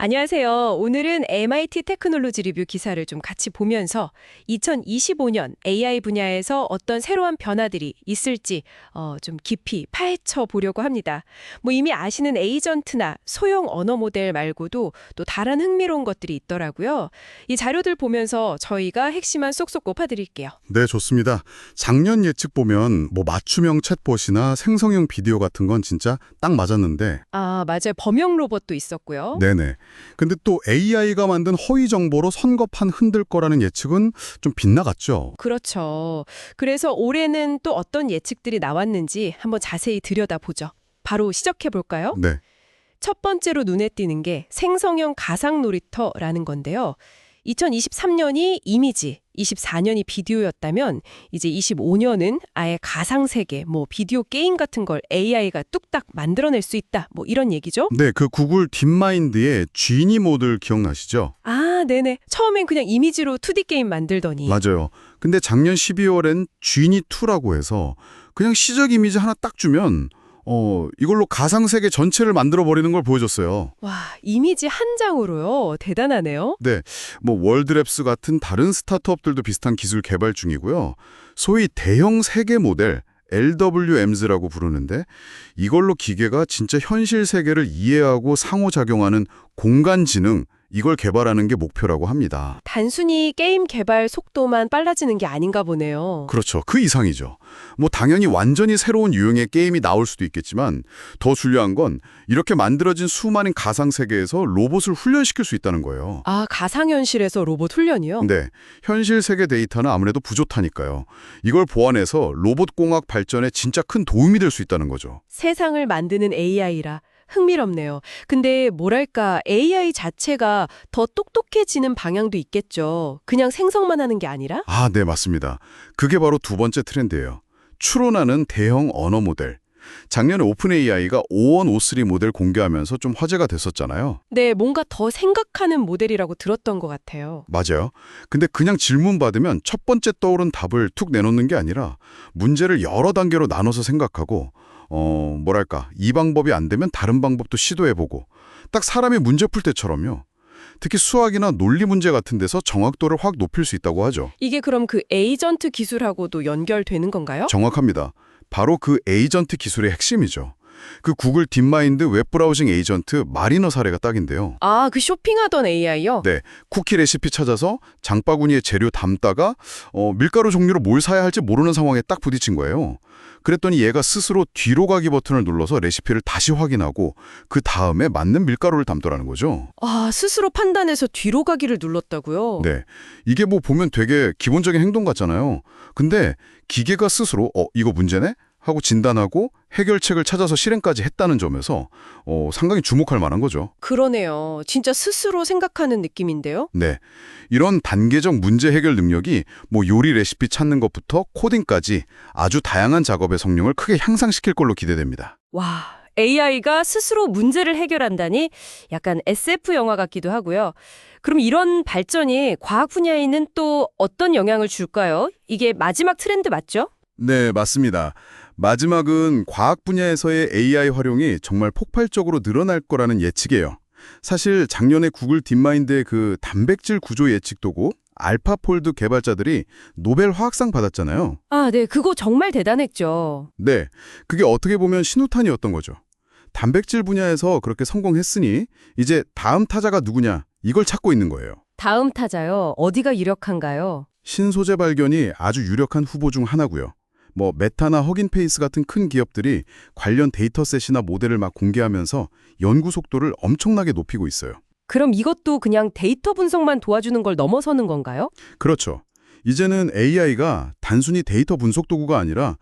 안녕하세요. 오늘은 MIT 테크놀로지 리뷰 기사를 좀 같이 보면서 2025년 AI 분야에서 어떤 새로운 변화들이 있을지 좀 깊이 파헤쳐 보려고 합니다. 뭐 이미 아시는 에이전트나 소형 언어 모델 말고도 또 다른 흥미로운 것들이 있더라고요. 이 자료들 보면서 저희가 핵심만 쏙쏙 꼽아드릴게요. 네, 좋습니다. 작년 예측 보면 맞춤형 챗봇이나 생성형 비디오 같은 건 진짜 딱 맞았는데 아, 맞아요. 범용 로봇도 있었고요. 네네. 근데 또 AI가 만든 허위 정보로 선거판 흔들 거라는 예측은 좀 빗나갔죠. 그렇죠. 그래서 올해는 또 어떤 예측들이 나왔는지 한번 자세히 들여다보죠. 바로 시작해 볼까요? 네. 첫 번째로 눈에 띄는 게 생성형 가상 놀이터라는 건데요. 2023년이 이미지, 24년이 비디오였다면 이제 25년은 아예 가상세계, 비디오 게임 같은 걸 AI가 뚝딱 만들어낼 수 있다. 이런 얘기죠. 네, 그 구글 딥마인드의 지니 모델 기억나시죠? 아, 네네. 처음엔 그냥 이미지로 2D 게임 만들더니. 맞아요. 근데 작년 12월엔 지니2라고 해서 그냥 시작 이미지 하나 딱 주면 이걸로 가상세계 전체를 만들어버리는 걸 보여줬어요. 와, 이미지 한 장으로요. 대단하네요. 네, 월드랩스 같은 다른 스타트업들도 비슷한 기술 개발 중이고요. 소위 대형 세계 모델, LWMs라고 부르는데 이걸로 기계가 진짜 현실 세계를 이해하고 상호작용하는 공간지능, 이걸 개발하는 게 목표라고 합니다. 단순히 게임 개발 속도만 빨라지는 게 아닌가 보네요. 그렇죠. 그 이상이죠. 당연히 완전히 새로운 유형의 게임이 나올 수도 있겠지만 더 중요한 건 이렇게 만들어진 수많은 가상세계에서 로봇을 훈련시킬 수 있다는 거예요. 아, 가상현실에서 로봇 훈련이요? 네, 현실 세계 데이터는 아무래도 부족하니까요. 이걸 보완해서 로봇공학 발전에 진짜 큰 도움이 될 수 있다는 거죠. 세상을 만드는 AI라 흥미롭네요. 근데 뭐랄까 AI 자체가 더 똑똑해지는 방향도 있겠죠. 그냥 생성만 하는 게 아니라? 아, 네, 맞습니다. 그게 바로 두 번째 트렌드예요. 추론하는 대형 언어 모델. 작년에 오픈 AI가 O1, O3 모델 공개하면서 좀 화제가 됐었잖아요. 네, 뭔가 더 생각하는 모델이라고 들었던 것 같아요. 맞아요. 근데 그냥 질문 받으면 첫 번째 떠오른 답을 툭 내놓는 게 아니라 문제를 여러 단계로 나눠서 생각하고 이 방법이 안 되면 다른 방법도 시도해보고 딱 사람이 문제 풀 때처럼요. 특히 수학이나 논리 문제 같은 데서 정확도를 확 높일 수 있다고 하죠. 이게 그럼 그 에이전트 기술하고도 연결되는 건가요? 정확합니다. 바로 그 에이전트 기술의 핵심이죠. 그 구글 딥마인드 웹브라우징 에이전트 마리너 사례가 딱인데요. 아, 그 쇼핑하던 AI요? 네, 쿠키 레시피 찾아서 장바구니에 재료 담다가 밀가루 종류로 뭘 사야 할지 모르는 상황에 딱 부딪힌 거예요. 그랬더니 얘가 스스로 뒤로 가기 버튼을 눌러서 레시피를 다시 확인하고 그 다음에 맞는 밀가루를 담더라는 거죠. 아, 스스로 판단해서 뒤로 가기를 눌렀다고요? 네, 이게 보면 되게 기본적인 행동 같잖아요. 근데 기계가 스스로 이거 문제네? 하고 진단하고 해결책을 찾아서 실행까지 했다는 점에서 상당히 주목할 만한 거죠. 그러네요. 진짜 스스로 생각하는 느낌인데요? 네, 이런 단계적 문제 해결 능력이 요리 레시피 찾는 것부터 코딩까지 아주 다양한 작업의 성능을 크게 향상시킬 걸로 기대됩니다. 와, AI가 스스로 문제를 해결한다니 약간 SF 영화 같기도 하고요. 그럼 이런 발전이 과학 분야에는 또 어떤 영향을 줄까요? 이게 마지막 트렌드 맞죠? 네, 맞습니다. 마지막은 과학 분야에서의 AI 활용이 정말 폭발적으로 늘어날 거라는 예측이에요. 사실 작년에 구글 딥마인드의 그 단백질 구조 예측 도구 알파폴드 개발자들이 노벨 화학상 받았잖아요. 아, 네. 그거 정말 대단했죠. 네, 그게 어떻게 보면 신호탄이었던 거죠. 단백질 분야에서 그렇게 성공했으니 이제 다음 타자가 누구냐 이걸 찾고 있는 거예요. 다음 타자요. 어디가 유력한가요? 신소재 발견이 아주 유력한 후보 중 하나고요. 메타나 허긴페이스 같은 큰 기업들이 관련 데이터셋이나 모델을 막 공개하면서 연구 속도를 엄청나게 높이고 있어요. 그럼 이것도 그냥 데이터 분석만 도와주는 걸 넘어서는 건가요? 그렇죠. 이제는 AI가 단순히 데이터 분석 도구가 아니라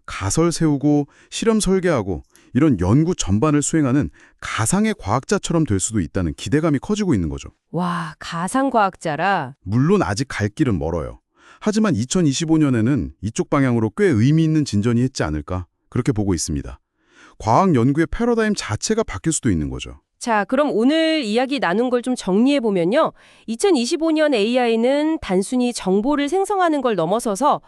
가설 세우고 실험 설계하고 이런 연구 전반을 수행하는 가상의 과학자처럼 될 수도 있다는 기대감이 커지고 있는 거죠. 와, 가상과학자라. 물론 아직 갈 길은 멀어요. 하지만 2025년에는 이쪽 방향으로 꽤 의미 있는 진전이 있지 않을까 그렇게 보고 있습니다. 과학 연구의 패러다임 자체가 바뀔 수도 있는 거죠. 자, 그럼 오늘 이야기 나눈 걸 좀 정리해보면요. 2025년 AI는 단순히 정보를 생성하는 걸 넘어서서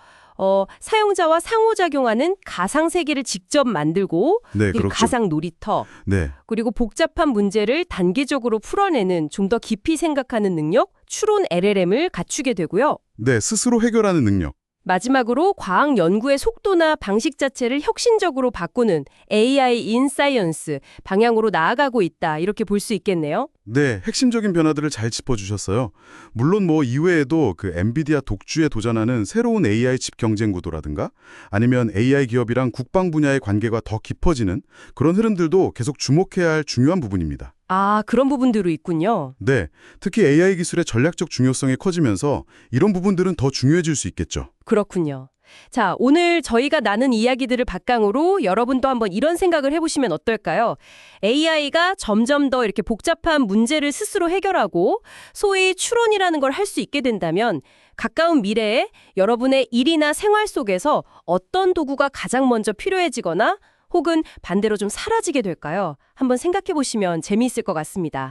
사용자와 상호작용하는 가상세계를 직접 만들고 네, 그리고 그렇죠. 가상 놀이터 네. 그리고 복잡한 문제를 단계적으로 풀어내는 좀 더 깊이 생각하는 능력, 추론 LLM을 갖추게 되고요. 네, 스스로 해결하는 능력. 마지막으로 과학 연구의 속도나 방식 자체를 혁신적으로 바꾸는 AI in Science 방향으로 나아가고 있다. 이렇게 볼 수 있겠네요. 네, 핵심적인 변화들을 잘 짚어주셨어요. 물론 뭐 이외에도 그 엔비디아 독주에 도전하는 새로운 AI 칩 경쟁 구도라든가 아니면 AI 기업이랑 국방 분야의 관계가 더 깊어지는 그런 흐름들도 계속 주목해야 할 중요한 부분입니다. 아, 그런 부분들도 있군요. 네, 특히 AI 기술의 전략적 중요성이 커지면서 이런 부분들은 더 중요해질 수 있겠죠. 그렇군요. 자, 오늘 저희가 나눈 이야기들을 바탕으로 여러분도 한번 이런 생각을 해보시면 어떨까요? AI가 점점 더 이렇게 복잡한 문제를 스스로 해결하고 소위 추론이라는 걸 할 수 있게 된다면 가까운 미래에 여러분의 일이나 생활 속에서 어떤 도구가 가장 먼저 필요해지거나 혹은 반대로 좀 사라지게 될까요? 한번 생각해 보시면 재미있을 것 같습니다.